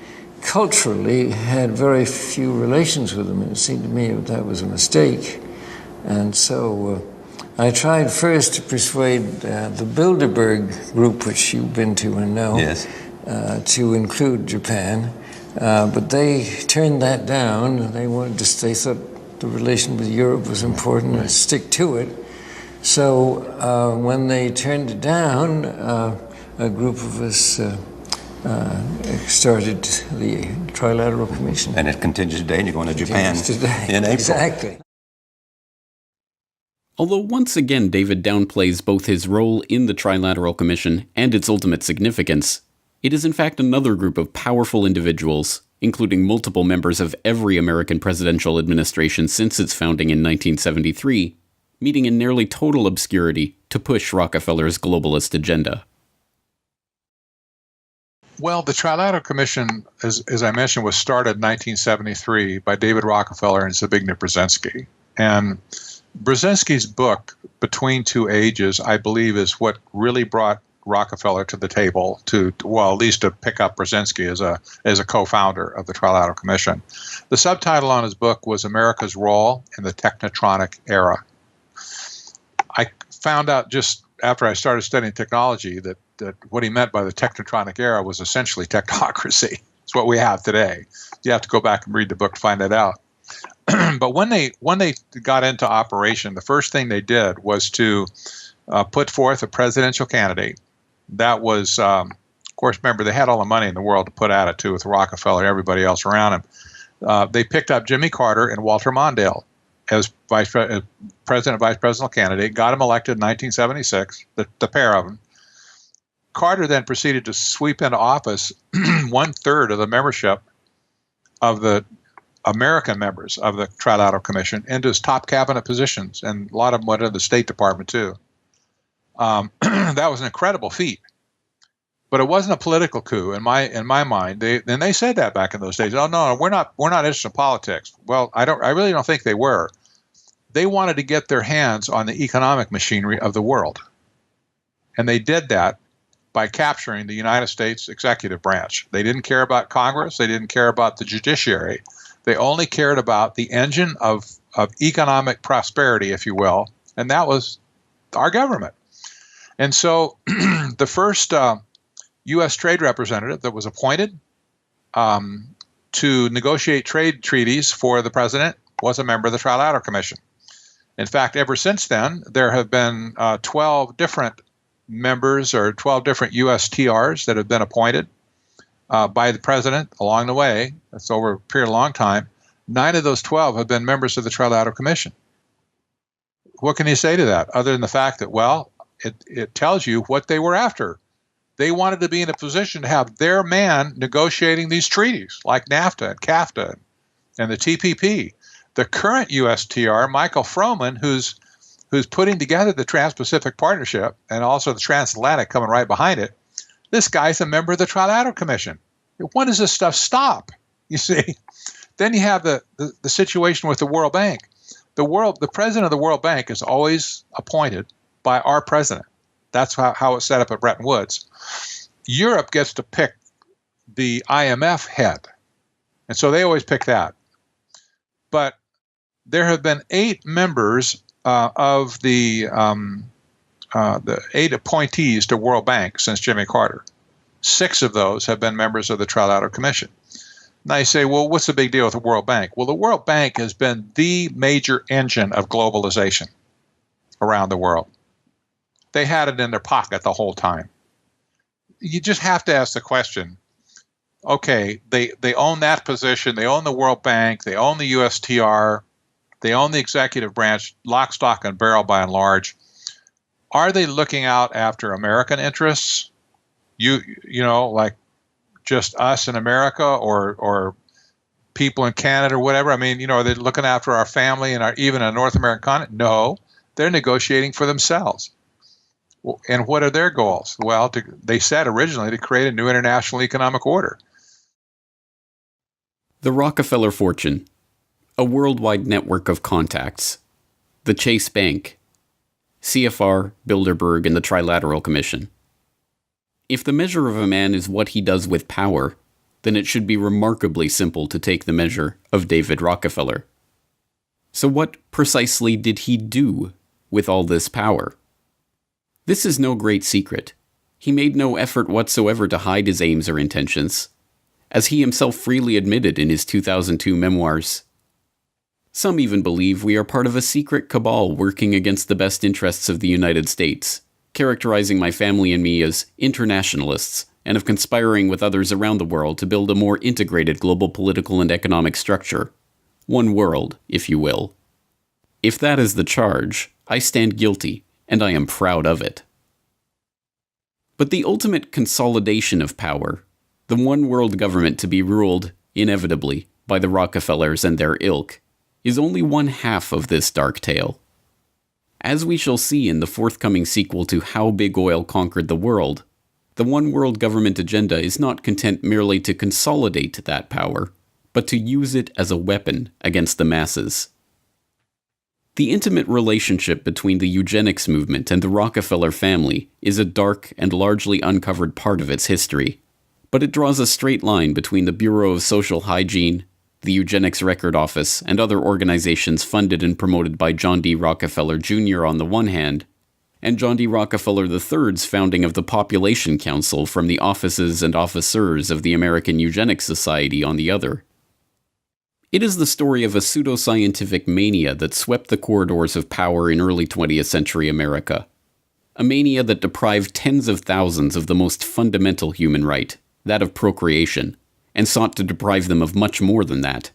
S3: culturally had very few relations with them. It seemed to me that was a mistake. And so I tried first to persuade the Bilderberg group, which you've been to and know,
S22: yes,
S3: to include Japan. But they turned that down. They thought the relation with Europe was important and stick to it. So when they turned it down, a group of us started the Trilateral Commission.
S22: And it continues today, and you're going to Japan in April.
S3: Exactly.
S1: Although once again David downplays both his role in the Trilateral Commission and its ultimate significance, it is in fact another group of powerful individuals, including multiple members of every American presidential administration since its founding in 1973, meeting in nearly total obscurity to push Rockefeller's globalist agenda.
S23: Well, the Trilateral Commission, as I mentioned, was started in 1973 by David Rockefeller and Zbigniew Brzezinski. And Brzezinski's book, Between Two Ages, I believe is what really brought Rockefeller to the table at least to pick up Brzezinski as a co-founder of the Trilateral Commission. The subtitle on his book was America's Role in the Technotronic Era. I found out just after I started studying technology that what he meant by the technotronic era was essentially technocracy. It's what we have today. You have to go back and read the book to find that out. But when they got into operation, the first thing they did was to put forth a presidential candidate. That was, of course, remember, they had all the money in the world to put at it, too, with Rockefeller and everybody else around him. They picked up Jimmy Carter and Walter Mondale as president and vice presidential candidate, got him elected in 1976, the pair of them. Carter then proceeded to sweep into office 1/3 of the membership of the American members of the Trilateral Commission into his top cabinet positions, and a lot of them went into the State Department too. That was an incredible feat, but it wasn't a political coup in my mind. They said that back in those days. Oh no, we're not interested in politics. Well, I really don't think they were. They wanted to get their hands on the economic machinery of the world, and they did that by capturing the United States executive branch. They didn't care about Congress. They didn't care about the judiciary. They only cared about the engine of economic prosperity, if you will, and that was our government. And so the first U.S. trade representative that was appointed to negotiate trade treaties for the president was a member of the Trilateral Commission. In fact, ever since then, there have been 12 different members or 12 different USTRs that have been appointed by the president along the way. That's over a period of a long time. 9 of those 12 have been members of the Trilateral Commission. What can you say to that other than the fact that, well, it tells you what they were after. They wanted to be in a position to have their man negotiating these treaties like NAFTA and CAFTA and the TPP. The current USTR, Michael Froman, who's putting together the Trans-Pacific Partnership and also the Transatlantic coming right behind it, this guy's a member of the Trilateral Commission. When does this stuff stop? You see, Then you have the situation with the World Bank. The president of the World Bank is always appointed by our president. That's how it's set up at Bretton Woods. Europe gets to pick the IMF head, and so they always pick that. But there have been 8 members of the 8 appointees to World Bank since Jimmy Carter. 6 of those have been members of the Trilateral Commission. Now you say, well, what's the big deal with the World Bank? Well, the World Bank has been the major engine of globalization around the world. They had it in their pocket the whole time. You just have to ask the question, okay, they own that position, they own the World Bank, they own the USTR, they own the executive branch, lock, stock, and barrel by and large. Are they looking out after American interests? You know, like just us in America or people in Canada or whatever? I mean, are they looking after our family and even a North American continent? No, they're negotiating for themselves. And what are their goals? Well, they said originally to create a new international economic order.
S1: The Rockefeller fortune, a worldwide network of contacts, the Chase Bank, CFR, Bilderberg, and the Trilateral Commission. If the measure of a man is what he does with power, then it should be remarkably simple to take the measure of David Rockefeller. So what precisely did he do with all this power? This is no great secret. He made no effort whatsoever to hide his aims or intentions, as he himself freely admitted in his 2002 memoirs. Some even believe we are part of a secret cabal working against the best interests of the United States, characterizing my family and me as internationalists, and of conspiring with others around the world to build a more integrated global political and economic structure. One world, if you will. If that is the charge, I stand guilty, and I am proud of it. But the ultimate consolidation of power, the one world government to be ruled, inevitably, by the Rockefellers and their ilk, is only one half of this dark tale. As we shall see in the forthcoming sequel to How Big Oil Conquered the World, the one world government agenda is not content merely to consolidate that power, but to use it as a weapon against the masses. The intimate relationship between the eugenics movement and the Rockefeller family is a dark and largely uncovered part of its history, but it draws a straight line between the Bureau of Social Hygiene, the Eugenics Record Office, and other organizations funded and promoted by John D. Rockefeller Jr. on the one hand, and John D. Rockefeller III's founding of the Population Council from the offices and officers of the American Eugenics Society on the other. It is the story of a pseudoscientific mania that swept the corridors of power in early 20th century America. A mania that deprived tens of thousands of the most fundamental human right, that of procreation, and sought to deprive them of much more than that,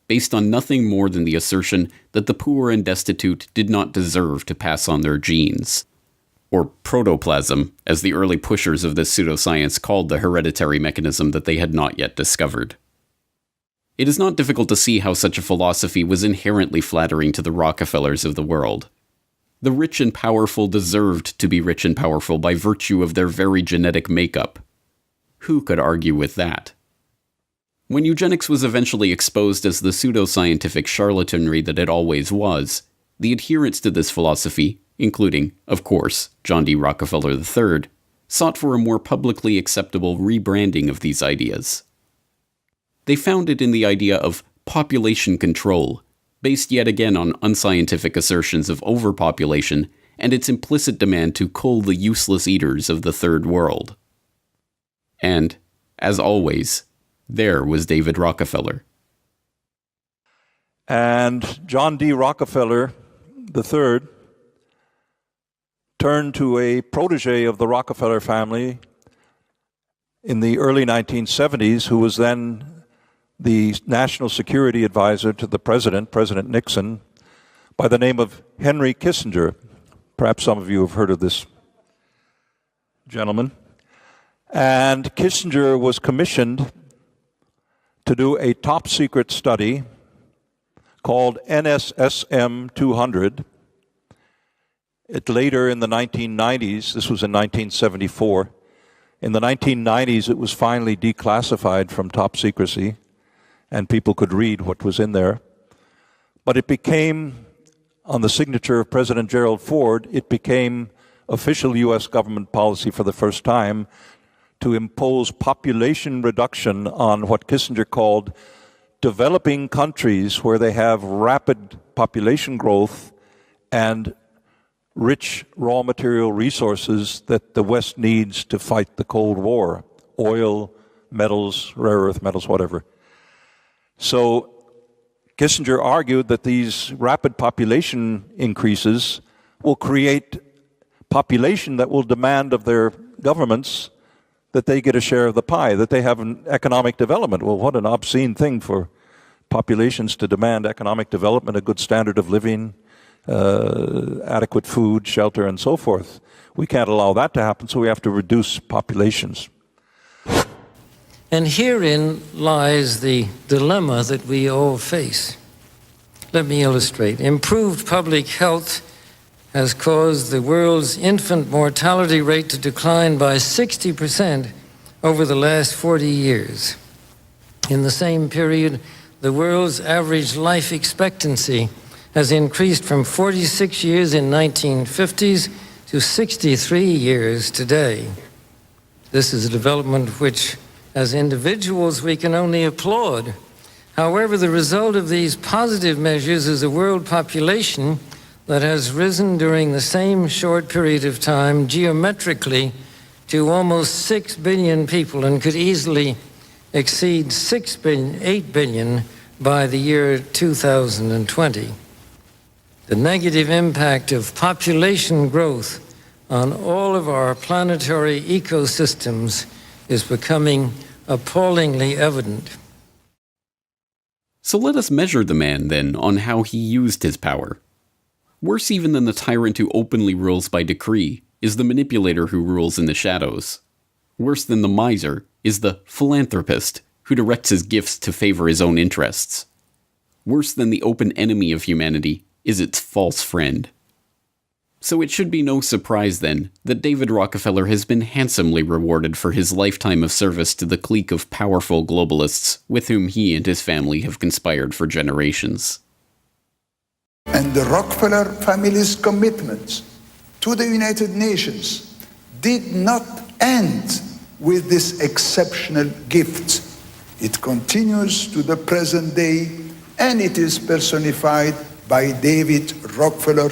S1: based on nothing more than the assertion that the poor and destitute did not deserve to pass on their genes. Or protoplasm, as the early pushers of this pseudoscience called the hereditary mechanism that they had not yet discovered. It is not difficult to see how such a philosophy was inherently flattering to the Rockefellers of the world. The rich and powerful deserved to be rich and powerful by virtue of their very genetic makeup. Who could argue with that? When eugenics was eventually exposed as the pseudoscientific charlatanry that it always was, the adherents to this philosophy, including, of course, John D. Rockefeller III, sought for a more publicly acceptable rebranding of these ideas. They found it in the idea of population control, based yet again on unscientific assertions of overpopulation and its implicit demand to cull the useless eaters of the Third World. And, as always, there was David Rockefeller.
S2: And John D. Rockefeller III turned to a protege of the Rockefeller family in the early 1970s, who was then the national security advisor to the president, President Nixon, by the name of Henry Kissinger. Perhaps some of you have heard of this gentleman. And Kissinger was commissioned to do a top-secret study called NSSM 200. It later in the 1990s, this was in 1974, in the 1990s it was finally declassified from top secrecy, and people could read what was in there. But it became, on the signature of President Gerald Ford, it became official U.S. government policy for the first time to impose population reduction on what Kissinger called developing countries where they have rapid population growth and rich raw material resources that the West needs to fight the Cold War, oil, metals, rare earth metals, whatever. So Kissinger argued that these rapid population increases will create population that will demand of their governments that they get a share of the pie, that they have an economic development. Well, what an obscene thing for populations to demand economic development, a good standard of living, adequate food, shelter, and so forth. We can't allow that to happen, so we have to reduce populations.
S3: And herein lies the dilemma that we all face. Let me illustrate. Improved public health has caused the world's infant mortality rate to decline by 60% over the last 40 years. In the same period, the world's average life expectancy has increased from 46 years in 1950s to 63 years today. This is a development which, as individuals, we can only applaud. However, the result of these positive measures is a world population that has risen during the same short period of time geometrically to almost 6 billion people and could easily exceed 8 billion by the year 2020. The negative impact of population growth on all of our planetary ecosystems is becoming appallingly evident.
S1: So let us measure the man, then, on how he used his power. Worse even than the tyrant who openly rules by decree is the manipulator who rules in the shadows. Worse than the miser is the philanthropist who directs his gifts to favor his own interests. Worse than the open enemy of humanity is its false friend. So it should be no surprise, then, that David Rockefeller has been handsomely rewarded for his lifetime of service to the clique of powerful globalists with whom he and his family have conspired for generations.
S5: And the Rockefeller family's commitments to the United Nations did not end with this exceptional gift. It continues to the present day, and it is personified by David Rockefeller,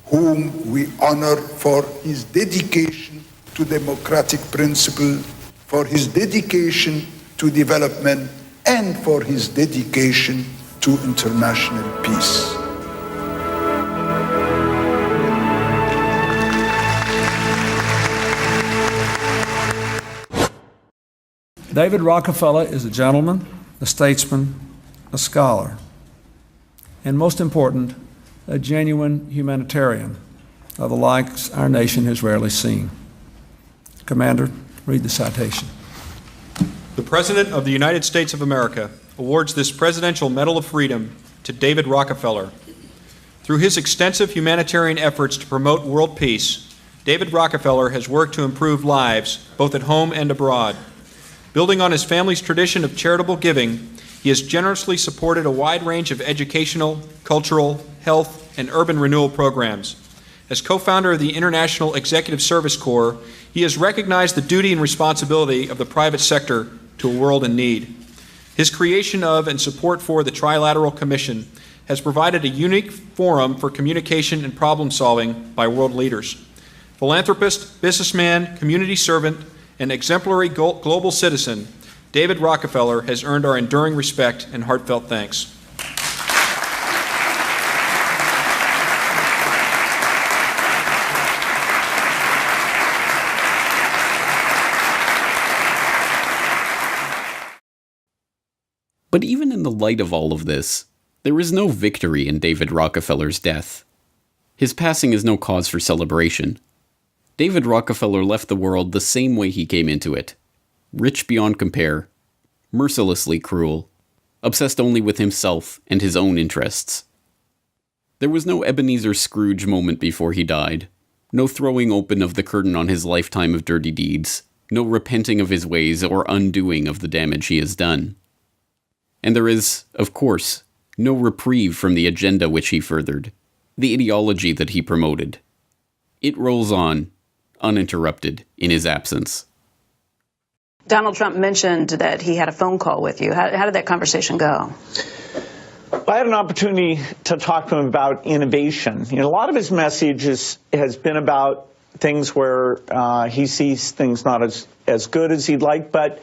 S5: whom we honor for his dedication to democratic principle, for his dedication to development, and for his dedication to international peace.
S6: David Rockefeller is a gentleman, a statesman, a scholar, and most important, a genuine humanitarian of the likes our nation has rarely seen. Commander, read the citation.
S8: The President of the United States of America awards this Presidential Medal of Freedom to David Rockefeller. Through his extensive humanitarian efforts to promote world peace, David Rockefeller has worked to improve lives both at home and abroad. Building on his family's tradition of charitable giving, he has generously supported a wide range of educational, cultural, health, and urban renewal programs. As co-founder of the International Executive Service Corps, he has recognized the duty and responsibility of the private sector to a world in need. His creation of and support for the Trilateral Commission has provided a unique forum for communication and problem solving by world leaders. Philanthropist, businessman, community servant, and exemplary global citizen, David Rockefeller has earned our enduring respect and heartfelt thanks.
S1: But even in the light of all of this, there is no victory in David Rockefeller's death. His passing is no cause for celebration. David Rockefeller left the world the same way he came into it. Rich beyond compare, mercilessly cruel, obsessed only with himself and his own interests. There was no Ebenezer Scrooge moment before he died, no throwing open of the curtain on his lifetime of dirty deeds, no repenting of his ways or undoing of the damage he has done. And there is, of course, no reprieve from the agenda which he furthered, the ideology that he promoted. It rolls on, uninterrupted, in his absence.
S10: Donald Trump mentioned that he had a phone call with you. How did that conversation go?
S11: I had an opportunity to talk to him about innovation. A lot of his message has been about things where he sees things not as good as he'd like, but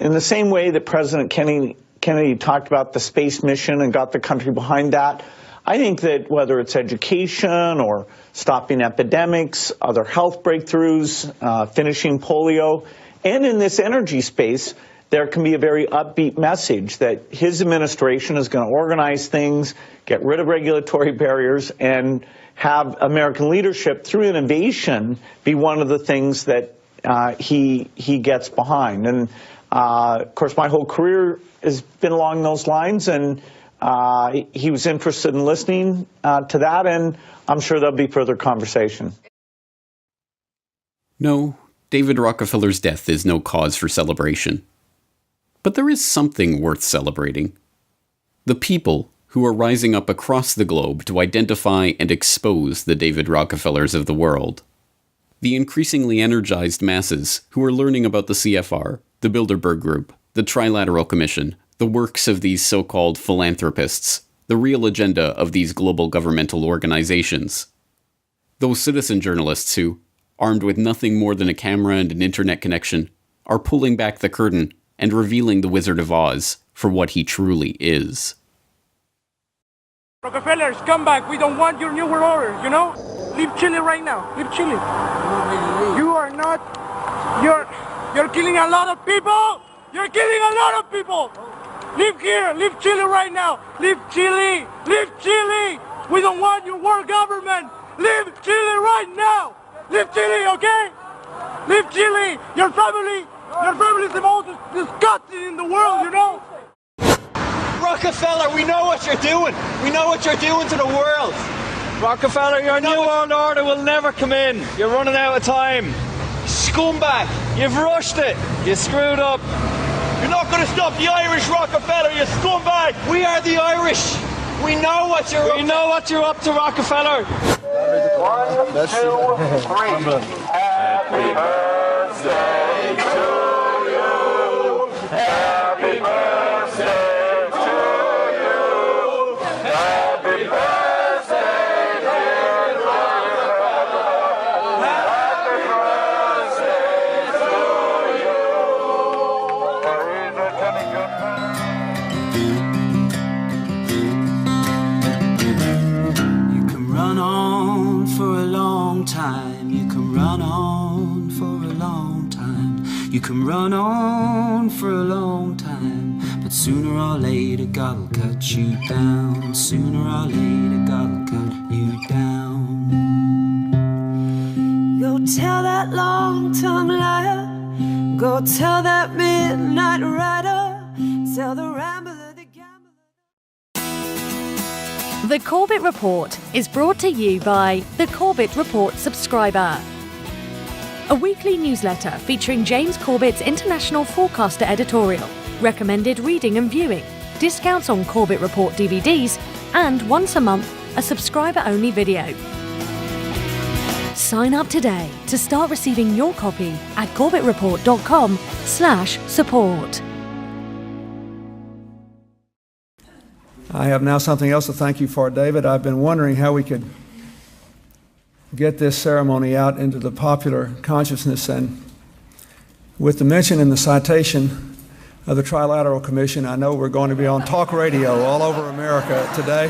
S11: in the same way that President Kennedy talked about the space mission and got the country behind that, I think that whether it's education or stopping epidemics, other health breakthroughs, finishing polio, and in this energy space, there can be a very upbeat message that his administration is going to organize things, get rid of regulatory barriers, and have American leadership through innovation be one of the things that he gets behind. And of course, my whole career has been along those lines, and he was interested in listening to that, and I'm sure there'll be further conversation.
S1: No, David Rockefeller's death is no cause for celebration. But there is something worth celebrating. The people who are rising up across the globe to identify and expose the David Rockefellers of the world. The increasingly energized masses who are learning about the CFR, the Bilderberg Group, the Trilateral Commission, the works of these so-called philanthropists, the real agenda of these global governmental organizations. Those citizen journalists who, armed with nothing more than a camera and an internet connection, are pulling back the curtain and revealing the Wizard of Oz for what he truly is.
S16: Rockefellers, come back. We don't want your New World Order, you know? Leave Chile right now. Leave Chile. You are not... You're killing a lot of people! You're killing a lot of people! Leave here! Leave Chile right now! Leave Chile! Leave Chile! We don't want your world government! Leave Chile right now! Leave Chile, okay? Leave Chile! Your family is the most disgusting in the world, you know?
S12: Rockefeller, we know what you're doing. We know what you're doing to the world. Rockefeller, your New World Order will never come in. You're running out of time. Scumbag, you've rushed it. You screwed up. You're not going to stop the Irish, Rockefeller, you scumbag. We are the Irish. We know what you're up to. We know what you're up to, Rockefeller.
S16: 1, 2, 3. Happy birthday to you. Happy birthday to you. Happy birthday, dear Rockefeller. Happy birthday to you. There is a Johnny Goodman.
S24: You can run on for a long time. You can run on for a long time. You can run on for a long time. But sooner or later God will cut you down. Sooner or later God will cut you down. Go tell that long-tongued liar. Go tell that midnight rider. Tell the rambler, the gambler.
S25: The Corbett Report is brought to you by the Corbett Report subscriber. A weekly newsletter featuring James Corbett's International Forecaster editorial, recommended reading and viewing, discounts on Corbett Report DVDs, and once a month, a subscriber-only video. Sign up today to start receiving your copy at corbettreport.com/support.
S6: I have now something else to thank you for, David. I've been wondering how we could get this ceremony out into the popular consciousness, and with the mention in the citation of the Trilateral Commission, I know we're going to be on talk radio all over America today.